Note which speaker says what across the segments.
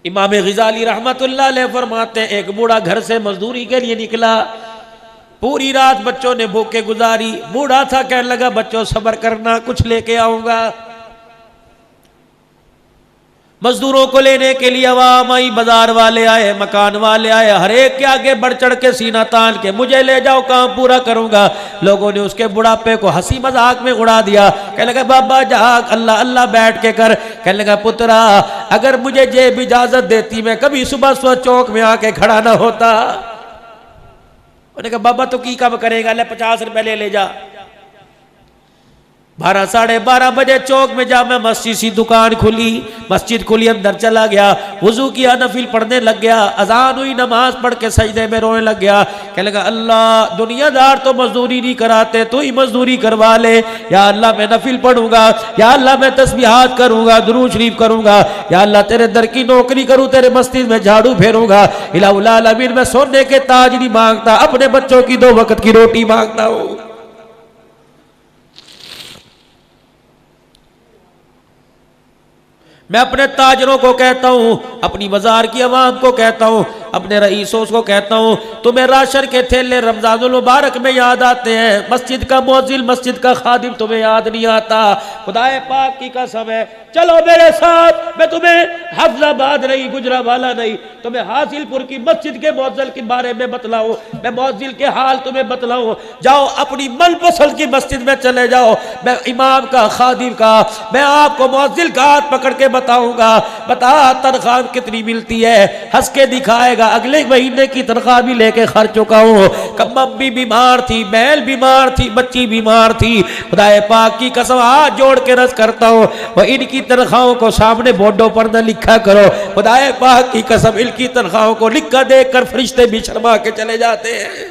Speaker 1: इमाम ग़ज़ाली रहमतुल्लाह अलैह फरमाते हैं, एक बूढ़ा घर से मजदूरी के लिए निकला, पूरी रात बच्चों ने भूखे गुजारी। बूढ़ा था, कहने लगा बच्चों सब्र करना, कुछ लेके आऊंगा। मजदूरों को लेने के लिए अवाम आई, बाजार वाले आए, मकान वाले आए, हर एक के आगे बढ़ चढ़ के सीना तान के मुझे ले जाओ, काम पूरा करूंगा। लोगों ने उसके बुढ़ापे को हंसी मजाक में उड़ा दिया। कहने लगा बाबा जाग, अल्लाह अल्लाह बैठ के कर। कहने लगा पुत्रा, अगर मुझे जेब इजाजत देती मैं कभी सुबह सुबह चौक में आके खड़ा ना होता। उन्होंने कहा बाबा तो की काम करेगा, ले 50 रुपए ले जा। 12 साढ़े 12 बजे चौक में जा मैं मस्जिद सी दुकान खुली, मस्जिद खुली, अंदर चला गया, वजू किया, नफिल पढ़ने लग गया, अजान हुई, नमाज पढ़ के सजदे में रोने लग गया। कहने लगा अल्लाह दुनियादार तो मजदूरी नहीं कराते, तू ही मजदूरी करवा ले। या अल्लाह मैं नफिल पढ़ूंगा, या अल्लाह मैं तस्बीहात करूंगा, दुरूद शरीफ करूंगा, या अल्लाह तेरे दर की नौकरी करूं, तेरे मस्जिद में झाड़ू फेरूंगा। इलाहुल आलमीन मैं सोने के ताज नहीं मांगता, अपने बच्चों की 2 वक्त की रोटी मांगता हूं। मैं अपने ताजरों को कहता हूं, अपनी बाजार की आवाम को कहता हूं, अपने रईसों को कहता हूं, तुम्हें राशन के थैले रमजानुल मुबारक में याद आते हैं, मस्जिद का मुअज्जिन, मस्जिद का खादिम तुम्हें याद नहीं आता। खुदाए पाक की कसम है, चलो मेरे साथ, मैं तुम्हें हफ्जाबाद नहीं, गुजरावाला नहीं, तुम्हें हासिलपुर की मस्जिद के मुअज्जिन के बारे में बतलाऊं, मैं मुअज्जिन के हाल तुम्हें बतलाऊं। जाओ अपनी मनपसंद की मस्जिद में चले जाओ, मैं इमाम का, खादिम का, मैं आपको मुअज्जिन का हाथ पकड़ के बताऊंगा, बता तनख्वाह कितनी मिलती है, हंस के दिखाएगा। अगले महीने की तनख्वाह भी लेके खर्च चुका हूं। कम्मी बीमार थी, बैल बीमार थी, बच्ची बीमार थी। खुदाए पाक की कसम हाथ जोड़ के रस करता हूं, वो इनकी तनख्वाहों को सामने बोर्डों पर न लिखा करो। खुदाए पाक की कसम इनकी तनख्वाहों को लिखा देखकर फरिश्ते भी शर्मा के चले जाते हैं।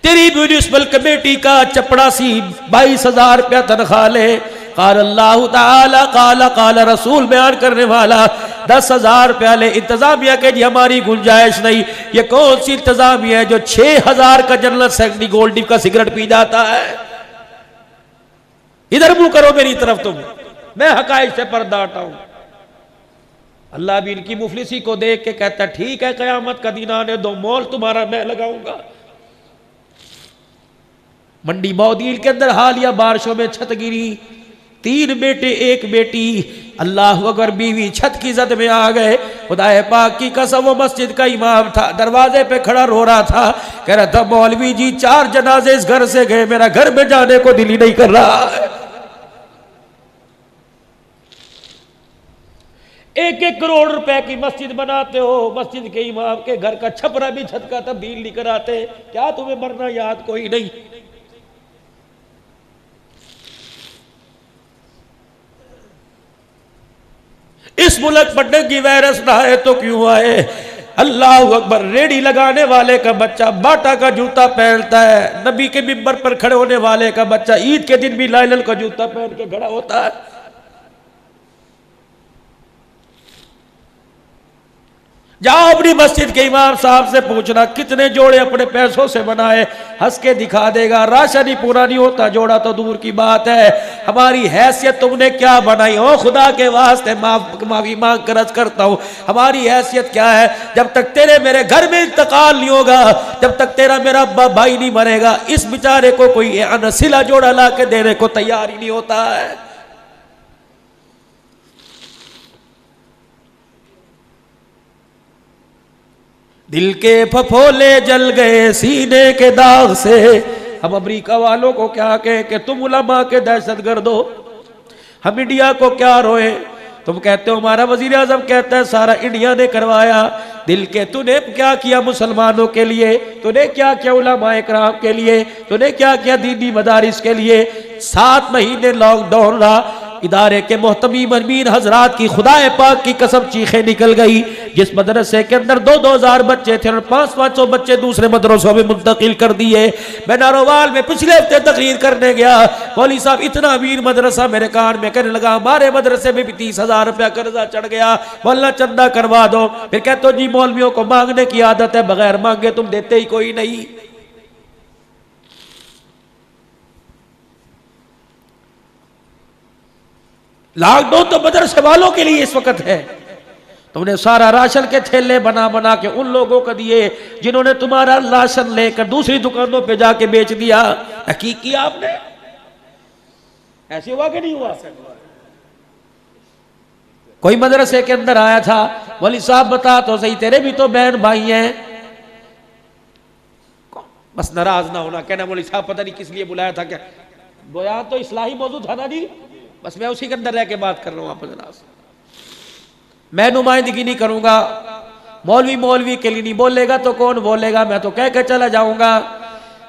Speaker 1: तेरी म्यूनिसिपल कमेटी का चपड़ासी 22,000 रुपया तनख्वाह ले। काल अल्लाह ताला काला काला रसूल बयान करने वाला 10,000 रुपया ले। इंतजामिया के जी हमारी गुंजाइश नहीं। ये कौन सी इंतजामिया है जो 6,000 का जनरल सेक्रेटरी गोल्ड डिप का सिगरेट पी जाता है? इधर मुंह करो मेरी तरफ तुम, मैं हकायक से पर्दा हटाऊं। अल्लाह भी इनकी मुफलिसी को देख के कहता है ठीक है, कयामत का दिन आने दो, मोल तुम्हारा मैं लगाऊंगा। मंडी मौदील के अंदर हालिया बारिशों में छत गिरी, 3 बेटे 1 बेटी, अल्लाह अकबर, बीवी छत की जद में आ गए। खुदाए पाक की कसम वो मस्जिद का इमाम था, दरवाजे पे खड़ा रो रहा था, कह रहा था मौलवी जी 4 जनाजे इस घर से गए, मेरा घर में जाने को दिल ही नहीं कर रहा है। 1-1 करोड़ रुपए की मस्जिद बनाते हो, मस्जिद के इमाम के घर का छपरा भी छत का तब्दील नहीं कराते, क्या तुम्हें मरना याद कोई नहीं? इस मुल्क पर डेंगू वायरस ना आए तो क्यों आए? अल्लाह अकबर। रेडी लगाने वाले का बच्चा बाटा का जूता पहनता है, नबी के मिंबर पर खड़े होने वाले का बच्चा ईद के दिन भी लाइलन का जूता पहन के खड़ा होता है। जाओ अपनी मस्जिद के इमाम साहब से पूछना कितने जोड़े अपने पैसों से बनाए, हंस के दिखा देगा। राशन ही पूरा नहीं होता, जोड़ा तो दूर की बात है। हमारी हैसियत तुमने क्या बनाई? हो खुदा के वास्ते माफी मांग कर अर्ज करता हूं, हमारी हैसियत क्या है? जब तक तेरे मेरे घर में इंतकाल नहीं होगा, जब तक तेरा मेरा भाई नहीं मरेगा, इस बेचारे को कोई अनसिला जोड़ा ला के देने को तैयार ही नहीं होता है। दिल के फफोले जल गए सीने के दाग से। हम अमेरिका वालों को क्या कहें कि तुम उलमा के दहशतगर्द हो, हम इंडिया को क्या रोए? तुम कहते हो हमारा वजीर आजम कहता है सारा इंडिया ने करवाया। दिल के तूने क्या किया मुसलमानों के लिए? तूने क्या किया उलमाए कराम के लिए? तूने क्या किया दीनी मदारिस के लिए? 7 महीने लॉकडाउन रहा, इदारे के मोहतमीम अमीन हजरात की खुदाए पाक की कसम चीखें निकल गई। जिस मदरसे के अंदर 2-2 हजार बच्चे थे और 500-500 बच्चे दूसरे मदरसों में मुंतकिल कर दिए। मैं नारोवाल में पिछले हफ्ते तकरीर करने गया, मौलवी साहब इतना अमीर मदरसा मेरे कान में कहने लगा हमारे मदरसे में भी 30,000 रुपया कर्जा चढ़ गया, मौलाना चंदा करवा दो। फिर कहते हो जी मौलवियों को मांगने की आदत है, बगैर मांगे तुम देते ही कोई नहीं। लॉकडाउन तो मदरसे वालों के लिए इस वक्त है। तुमने सारा राशन के थैले बना बना के उन लोगों को दिए जिन्होंने तुम्हारा राशन लेकर दूसरी दुकानों पे जाके बेच दिया। हकीक किया आपने? ऐसे हुआ कि नहीं हुआ? कोई मदरसे के अंदर आया था, मौलवी साहब बता तो सही, तेरे भी तो बहन भाई हैं। बस नाराज ना होना, कहना मौलवी साहब पता नहीं किस लिए बुलाया था। क्या बयान तो इस्लाही मौजूद था ना जी, बस मैं उसी के अंदर रह के बात कर रहा हूं। आप जनाब, मैं नुमाइंदगी नहीं करूंगा। मौलवी मौलवी के लिए नहीं बोलेगा तो कौन बोलेगा? मैं तो कह के चला जाऊंगा।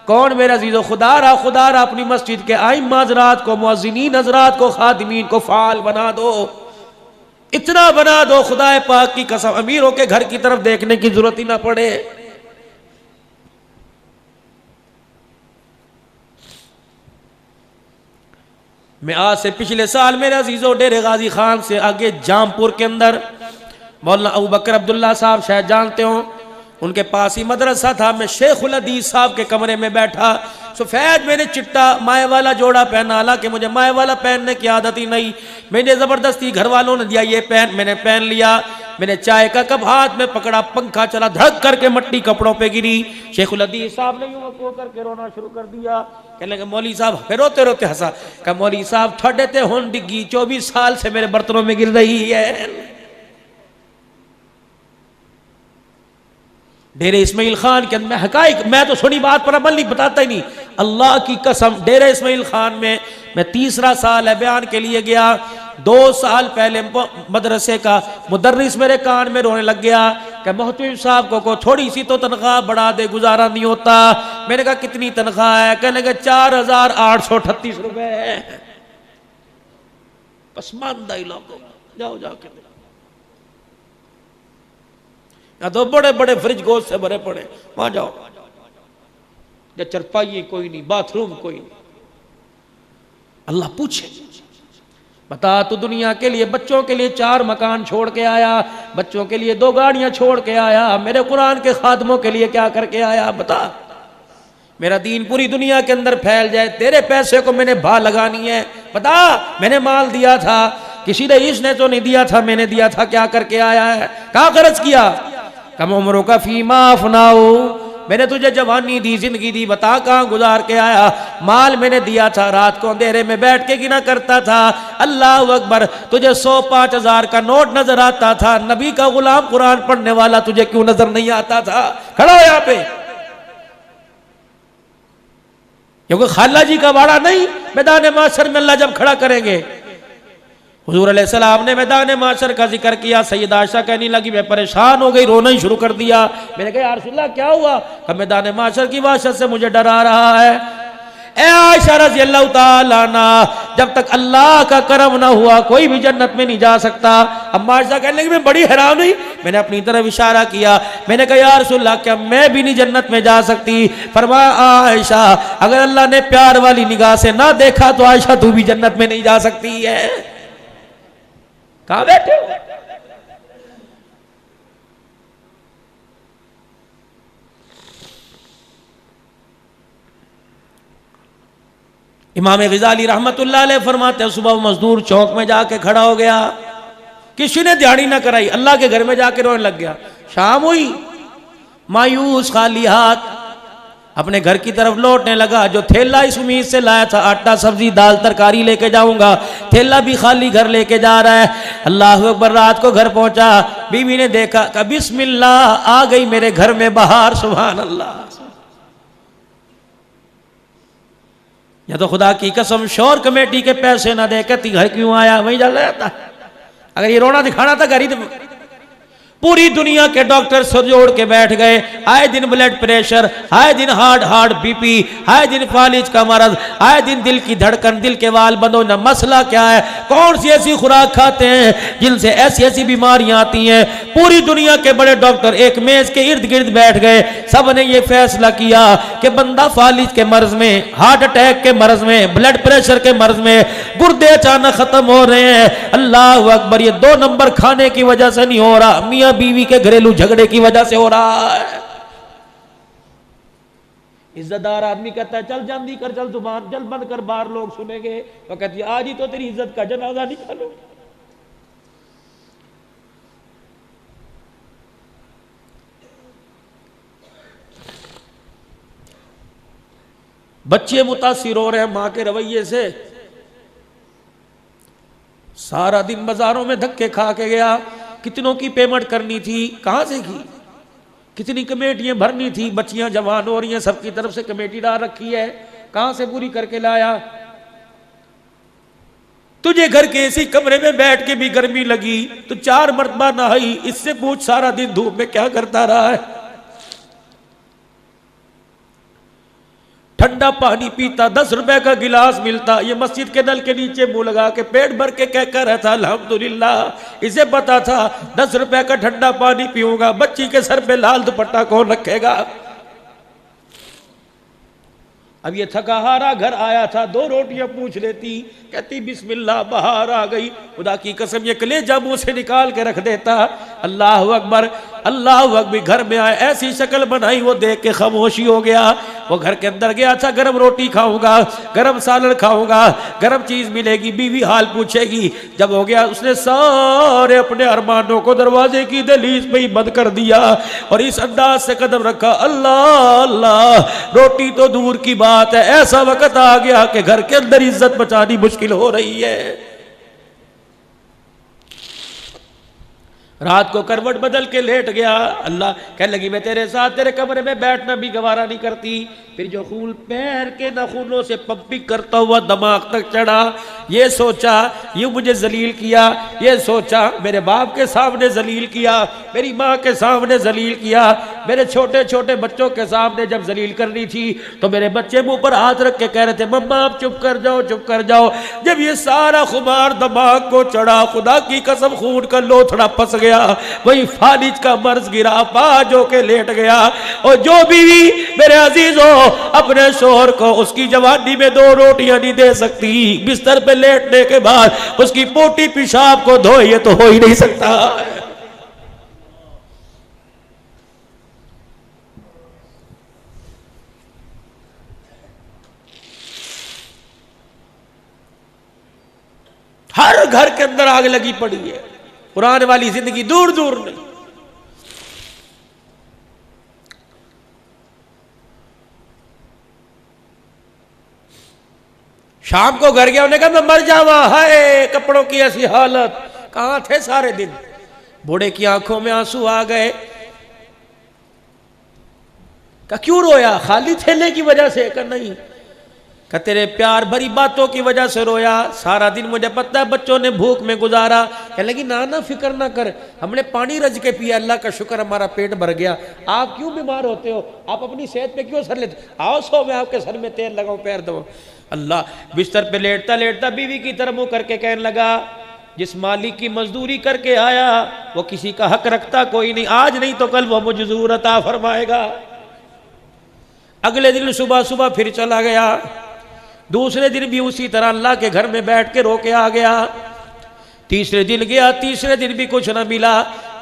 Speaker 1: कौन मेरा अजीज़ो, खुदा रहा अपनी मस्जिद के आइम्मा हज़रात को, मुअज़्ज़िनीन हज़रात को, खादिमीन को फाल बना दो। इतना बना दो खुदा पाक की कसम, अमीरों के घर की तरफ देखने की जरूरत ही ना पड़े। मैं आज से पिछले साल मेरे अजीजों डेरे गाजी खान से आगे जामपुर के अंदर मौलाना अबू बकर अब्दुल्ला साहब शायद जानते हो, उनके पास ही मदरसा था। मैं शेखुल हदीस साहब के कमरे में बैठा, सफेद मैंने चिट्टा माए वाला जोड़ा पहना, हालांकि मुझे माए वाला पहनने की आदत ही नहीं। मैंने जबरदस्ती घर वालों ने दिया ये पहन, मैंने पहन लिया। मैंने चाय का कप हाथ में पकड़ा, पंखा चला, धड़क करके मट्टी कपड़ों पे गिरी। शेखुल हदीस साहब ने यूं को करके रोना शुरू कर दिया। कहने लगे मौलवी साहब, फिर रोते रोते हंसा। कहा मौलवी साहब ठंडे ते हुन डिग्गी 24 साल से मेरे बर्तनों में गिर रही है। डेरे इस्माइल खान के अंदर हकाइक, मैं तो सुनी बात पर अमल नहीं बताता ही नहीं। अल्लाह की कसम, डेरे इस्माइल खान में मैं तीसरा साल है बयान के लिए गया। 2 साल पहले मदरसे का मुदर्रिस मेरे कान में रोने लग गया कि मोहतमिम साहब को थोड़ी सी तो तनख्वाह बढ़ा दे, गुजारा नहीं होता। मैंने कहा कितनी तनख्वाह है? कहने लगे 4838 रुपए है। पसमानदा इलाकों जाओ जाके, तो बड़े बड़े फ्रिज गोश्त से भरे पड़े, वहां जाओ। या चरपाई कोई नहीं, बाथरूम कोई नहीं। अल्लाह पूछे, बता तू दुनिया के लिए बच्चों के लिए 4 मकान छोड़ के आया, बच्चों के लिए 2 गाड़ियां छोड़ के आया, मेरे कुरान के खादमों के लिए क्या करके आया? बता। मेरा दीन पूरी दुनिया के अंदर फैल जाए, तेरे पैसे को मैंने भा लगानी है। बता, मैंने माल दिया था, किसी रईस ने तो नहीं दिया था, मैंने दिया था, क्या करके आया है? कहाँ खर्च किया? कम उम्रों का फीमा अफनाओ, मैंने तुझे जवानी दी, जिंदगी दी, बता कहाँ गुजार के आया? माल मैंने दिया था, रात को अंधेरे में बैठ के गिना करता था। अल्लाह अकबर, तुझे 100-5,000 का नोट नजर आता था, नबी का गुलाम कुरान पढ़ने वाला तुझे क्यों नजर नहीं आता था? खड़ा हो यहाँ पे, क्योंकि खाला जी का वाड़ा नहीं, मैदान माशर में अल्लाह जब खड़ा करेंगे। हुजूर अलैहिस्सलाम ने मैदान माशर का जिक्र किया। सैयदा आयशा कहने लगी मैं परेशान हो गई, रोना ही शुरू कर दिया। मैंने कहा या रसूलल्लाह क्या हुआ? कहा मैदान माशर की वहशत से मुझे डर आ रहा है। ए आयशा रज़ी अल्लाह ताला अन्हा, जब तक अल्लाह का करम ना हुआ कोई भी जन्नत में नहीं जा सकता। अम्मा आयशा कहने लगी मैं बड़ी हैरान हुई। मैंने अपनी तरफ इशारा किया, मैंने कहा या रसूलल्लाह क्या मैं भी नहीं जन्नत में जा सकती? फरमाया आयशा अगर अल्लाह ने प्यार वाली निगाह से ना देखा तो आयशा तू भी जन्नत में नहीं जा सकती है। कहां बैठे हो? इमाम ग़ज़ाली रहमतुल्लाह अलैह फरमाते हैं सुबह मजदूर चौक में जाके खड़ा हो गया, किसी ने दिहाड़ी ना कराई, अल्लाह के घर में जाके रोने लग गया। शाम हुई, मायूस खाली हाथ अपने घर की तरफ लौटने लगा। जो थैला इस उम्मीद से लाया था आटा सब्जी दाल तरकारी लेके जाऊंगा, थैला भी खाली घर लेके जा रहा है। अल्लाह अकबर, रात को घर पहुंचा, बीवी ने देखा कि बिस्मिल्लाह आ गई मेरे घर में बहार, सुभान अल्लाह। या तो खुदा की कसम शोर कमेटी के पैसे ना दे कहती घर क्यों आया, वहीं जा जाता। अगर ये रोना दिखाना था घर ही, पूरी दुनिया के डॉक्टर सर जोड़ के बैठ गए। आए दिन ब्लड प्रेशर, आए दिन हार्ट बीपी, आए दिन फालिज का मरज, आए दिन दिल की धड़कन, दिल के वाल बंद होना। मसला क्या है? कौन सी ऐसी खुराक खाते हैं जिनसे ऐसी ऐसी बीमारियां आती हैं? पूरी दुनिया के बड़े डॉक्टर एक मेज के इर्द गिर्द बैठ गए। सब ने ये फैसला किया कि बंदा फालिज के मर्ज में, हार्ट अटैक के मर्ज में, ब्लड प्रेशर के मर्ज में, गुर्दे अचानक खत्म हो रहे हैं। अल्लाह अकबर, ये 2 नंबर खाने की वजह से नहीं हो रहा, मियां बीवी के घरेलू झगड़े की वजह से हो रहा है। इज्जतदार आदमी कहता है चल जल्दी कर, चल जुबान जल बंद कर, बाहर लोग सुनेंगे। वो कहती है आज ही तो तेरी इज्जत का जनाजा निकालो। बच्चे मुतासिर हो रहे हैं मां के रवैये से। सारा दिन बाजारों में धक्के खा के गया, कितनों की पेमेंट करनी थी, कहां से की, कितनी कमेटियां भरनी थी, बच्चियां जवान हो रही हैं, सबकी तरफ से कमेटी डाल रखी है, कहां से पूरी करके लाया। तुझे घर के इसी कमरे में बैठ के भी गर्मी लगी, तो 4 मरतबा नहाई, इससे पूछ सारा दिन धूप में क्या करता रहा है। ठंडा पानी पीता, 10 रुपए का गिलास मिलता, ये मस्जिद के नल के नीचे मुंह लगा के पेट भर के कहकर रहता अल्हम्दुलिल्लाह। इसे पता था 10 रुपए का ठंडा पानी पीऊंगा, बच्ची के सर पे लाल दुपट्टा कौन रखेगा। अब ये थका हारा घर आया था, 2 रोटियां पूछ लेती, कहती बिस्मिल्लाह, बाहर आ गई। खुदा की कसम ये कलेजा मुंह से निकाल के रख देता। अल्लाह अकबर, अल्लाह अकबर। घर में आए, ऐसी शक्ल बनाई, वो देख के खामोशी हो गया। वो घर के अंदर गया था, गरम रोटी खाऊंगा, गरम सालन खाऊंगा, गरम चीज मिलेगी, बीवी हाल पूछेगी। जब हो गया, उसने सारे अपने अरमानों को दरवाजे की दहलीज पे ही बंद कर दिया और इस अंदाज से कदम रखा, अल्लाह अल्लाह। रोटी तो दूर की बात है, ऐसा वक्त आ गया कि घर के अंदर इज्जत बचानी मुश्किल हो रही है। रात को करवट बदल के लेट गया। अल्लाह कहने लगी मैं तेरे साथ तेरे कमरे में बैठना भी गवारा नहीं करती। फिर जो खून पैर के नाखूनों से पंपिंग करता हुआ दिमाग तक चढ़ा, ये सोचा ये मुझे जलील किया, ये सोचा मेरे बाप के सामने जलील किया, मेरी माँ के सामने जलील किया, मेरे छोटे छोटे बच्चों के सामने जब जलील करनी थी तो मेरे बच्चे मुंह पर हाथ रख के कह रहे थे मम्मा आप चुप कर जाओ, चुप कर जाओ। जब ये सारा खुमार दिमाग को चढ़ा, खुदा की कसम खून का लोथड़ा फंस गया, वही फालिज का मर्ज गिरा, बाज होके लेट गया। और जो बीवी मेरे अजीजों अपने शोहर को उसकी जवानी में 2 रोटियां नहीं दे सकती, बिस्तर पे लेटने के बाद उसकी पोटी पेशाब को धोए, ये तो हो ही नहीं सकता। हर घर के अंदर आग लगी पड़ी है, पुराने वाली जिंदगी दूर दूर नहीं। शाम को घर गया, उन्होंने कहा मैं मर जावा, हाय कपड़ों की ऐसी हालत, कहां थे सारे दिन। बूढ़े की आंखों में आंसू आ गए। कहा क्यों रोया, खाली थैले की वजह से? कहा नहीं, कहा तेरे प्यार भरी बातों की वजह से रोया। सारा दिन मुझे पता है बच्चों ने भूख में गुजारा। कहने लगी ना ना फिक्र ना कर, हमने पानी रज के पिया, अल्लाह का शुक्र हमारा पेट भर गया। आप क्यों बीमार होते हो, आप अपनी सेहत पे क्यों सर लेते? आओ सो मैं आपके सर में तेल लगाऊं, पैर दबाऊं। अल्लाह। बिस्तर पे लेटता लेटता बीवी की तरफ मुंह करके कहने लगा जिस मालिक की मजदूरी करके आया वो किसी का हक रखता कोई नहीं, आज नहीं तो कल वो मुझे जरूर अता फरमाएगा। अगले दिन सुबह सुबह फिर चला गया, दूसरे दिन भी उसी तरह अल्लाह के घर में बैठ के रो के आ गया। तीसरे दिन गया, तीसरे दिन भी कुछ ना मिला।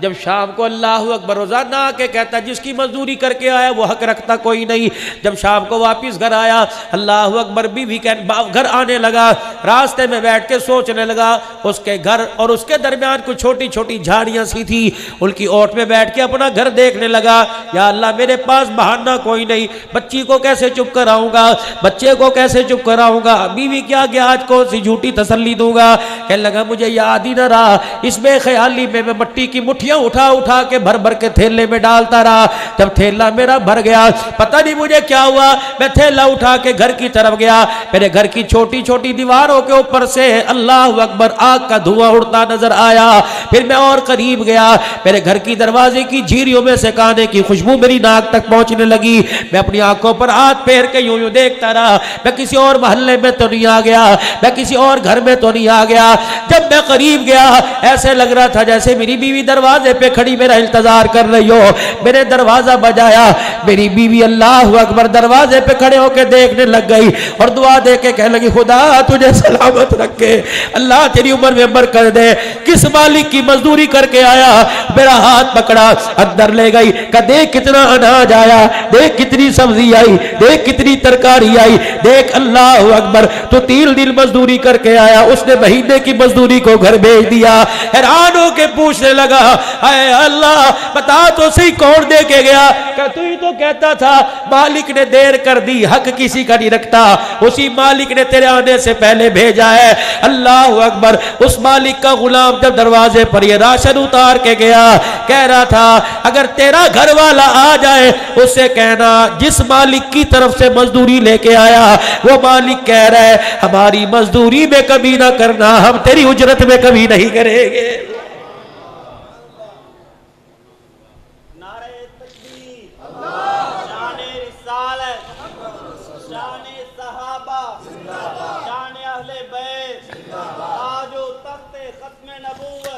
Speaker 1: जब शाम को अल्लाह अकबर रोजाना आके कहता जिसकी मजदूरी करके आया वो हक रखता कोई नहीं। जब शाम को वापस घर आया, अल्लाह अकबर बीवी के घर आने लगा, रास्ते में बैठ के सोचने लगा। उसके घर और उसके दरमियान कुछ छोटी छोटी झाड़ियां सी थी, उनकी ओट में बैठ के अपना घर देखने लगा। या अल्लाह मेरे पास बहाना कोई नहीं, बच्ची को कैसे चुप कराऊंगा, बच्चे को कैसे चुप कराऊंगा, बीवी क्या गया आज कौन सी झूठी तसल्ली दूंगा। कहने लगा मुझे याद ही न रहा, इसमें ख्याली में मैं मट्टी की मुट्ठी उठा उठा के भर भर के थैले में डालता रहा। जब थैला मेरा भर गया, पता नहीं मुझे क्या हुआ, मैं थैला उठा के घर की तरफ गया। मेरे घर की छोटी छोटी दीवारों के ऊपर से अल्लाह अकबर आग का धुआं उड़ता नजर आया। फिर मैं और करीब गया, मेरे घर की दरवाजे की झीरियों में से खाने की खुशबू मेरी नाक तक पहुंचने लगी। मैं अपनी आंखों पर हाथ फेर के यूं यूं देखता रहा, मैं किसी और मोहल्ले में तो नहीं आ गया, मैं किसी और घर में तो नहीं आ गया। जब मैं करीब गया, ऐसे लग रहा था जैसे मेरी बीवी दरवाजे दरवाजे पे खड़ी मेरा इंतजार कर रही हो। मैंने दरवाजा बजाया, मेरी बीवी अल्लाह अकबर दरवाजे पे खड़े होके देखने लग गई और दुआ दे के कहने लगी, खुदा तुझे सलामत रखे, अल्लाह तेरी उम्र में बरकत दे। किस मालिक की मजदूरी करके आया? मेरा हाथ पकड़ा, अंदर ले गई, कहा देख कितना अनाज आया, देख कितनी सब्जी आई, देख कितनी तरकारी आई, देख अल्लाह अकबर तो 3 दिन मजदूरी करके आया, उसने महीने की मजदूरी को घर भेज दिया। हैरान होके पूछने लगा, हाय अल्लाह बता तो सही कौन दे के गया? तू ही तो कहता था मालिक ने देर कर दी, हक किसी का नहीं रखता, उसी मालिक ने तेरे आने से पहले भेजा है। अल्लाह अकबर। उस मालिक का गुलाम जब दरवाजे पर ये राशन उतार के गया, कह रहा था अगर तेरा घर वाला आ जाए उससे कहना जिस मालिक की तरफ से मजदूरी लेके आया वो मालिक कह रहा है हमारी मजदूरी में कभी ना करना, हम तेरी उजरत में कभी नहीं करेंगे।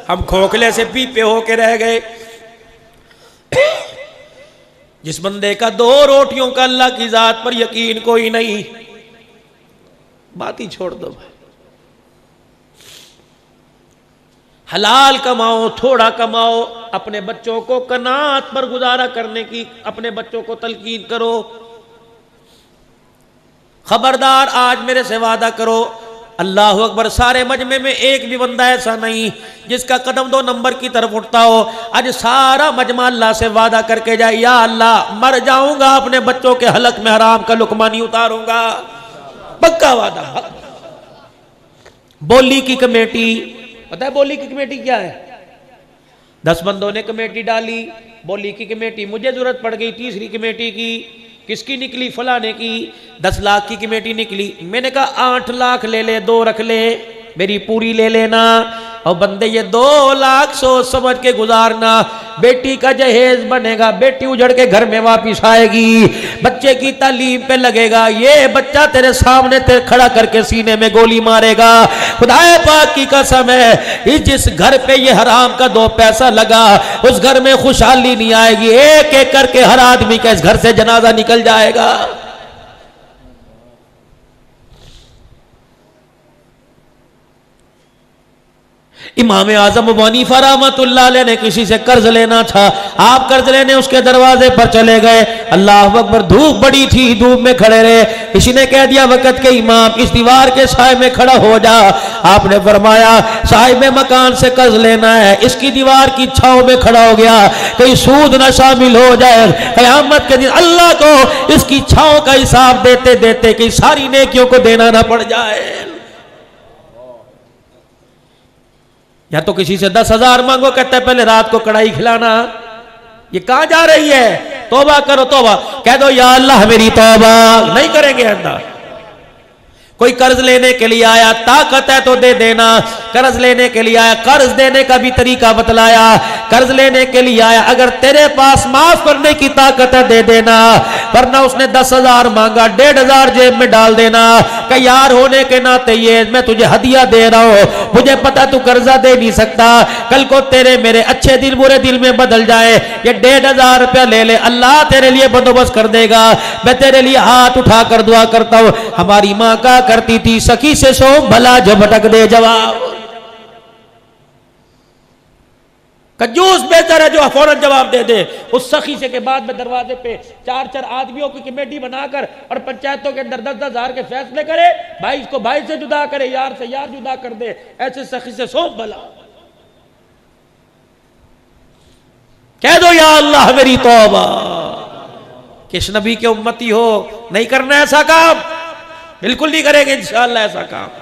Speaker 1: हम खोखले से पीपे होके रह गए। जिस बंदे का 2 रोटियों का अल्लाह की जात पर यकीन कोई नहीं, बात ही छोड़ दो भाई। हलाल कमाओ, थोड़ा कमाओ, अपने बच्चों को कनात पर गुजारा करने की अपने बच्चों को तलकीन करो। खबरदार आज मेरे से वादा करो, अल्लाह अकबर, सारे मजमे में एक भी बंदा ऐसा नहीं जिसका कदम 2 नंबर की तरफ उठता हो। आज सारा मजमा अल्लाह से वादा करके जाए, या अल्लाह मर जाऊंगा अपने बच्चों के हलक में हराम का लुकमा नहीं उतारूंगा, पक्का वादा। बोली की कमेटी, पता है बोली की कमेटी क्या है? 10 बंदों ने कमेटी डाली, बोली की कमेटी मुझे जरूरत पड़ गई, तीसरी कमेटी की किसकी निकली? फलाने की। 10 लाख की कमेटी निकली। मैंने कहा 8 लाख ले ले, 2 रख ले, मेरी पूरी ले लेना। और बंदे ये 2 लाख सोच समझ के गुजारना, बेटी का जहेज बनेगा, बेटी उजड़ के घर में वापिस आएगी, बच्चे की तालीम पे लगेगा, ये बच्चा तेरे सामने तेरे खड़ा करके सीने में गोली मारेगा। खुदाए पाक की कसम है, जिस घर पे ये हराम का 2 पैसा लगा उस घर में खुशहाली नहीं आएगी। एक एक करके हर आदमी का इस घर से जनाजा निकल जाएगा। इमाम आजम अबू हनीफा रहमतुल्लाह अलैह ने किसी से कर्ज लेना था, आप कर्ज लेने उसके दरवाजे पर चले गए। अल्लाह अकबर, धूप बड़ी थी, धूप में खड़े रहे। किसी ने कह दिया वक़्त के इमाम इस दीवार के साए में खड़ा हो जा। आपने फरमाया साहिब मकान से कर्ज लेना है, इसकी दीवार की छांव में खड़ा हो गया, कोई सूद न शामिल हो जाए, क़यामत के दिन अल्लाह को इसकी छांव का हिसाब देते देते कि सारी नेकियों को देना ना पड़ जाए। या तो किसी से 10,000 मांगो, कहता है पहले रात को कढ़ाई खिलाना। ये कहां जा रही है? तौबा करो, तौबा कह दो, या अल्लाह मेरी तौबा नहीं करेंगे अल्लाह। कोई कर्ज लेने के लिए आया, ताकत है तो दे देना। कर्ज लेने के लिए आया, कर्ज देने का भी तरीका बतलाया। कर्ज लेने के लिए आया, अगर तेरे पास माफ करने की ताकत है दे देना, वरना उसने 10,000 मांगा, 1,500 जेब में डाल देना। कि यार होने के नाते ये मैं तुझे हदिया दे रहा हूं, मुझे पता तू कर्जा दे नहीं सकता, कल को तेरे मेरे अच्छे दिन बुरे दिल में बदल जाए, ये 1,500 रुपया ले ले, अल्लाह तेरे लिए बंदोबस्त कर देगा। मैं तेरे लिए हाथ उठा कर दुआ करता हूं। हमारी माँ का करती थी, सखी से सो भला झपटक दे जवाब। कंजूस बेहतर है जो फौरन जवाब दे दे। उस सखी से के बाद में दरवाजे पे 4-4 आदमियों की कमेटी बनाकर और पंचायतों के अंदर 10-10 हजार के फैसले करे, भाई को भाई से जुदा करे, यार से यार जुदा कर दे। ऐसे सखी से सो भला। कह दो या अल्लाह मेरी तौबा। किस नबी के उम्मती हो, नहीं करना ऐसा काम, बिल्कुल नहीं करेंगे इंशाअल्लाह ऐसा काम।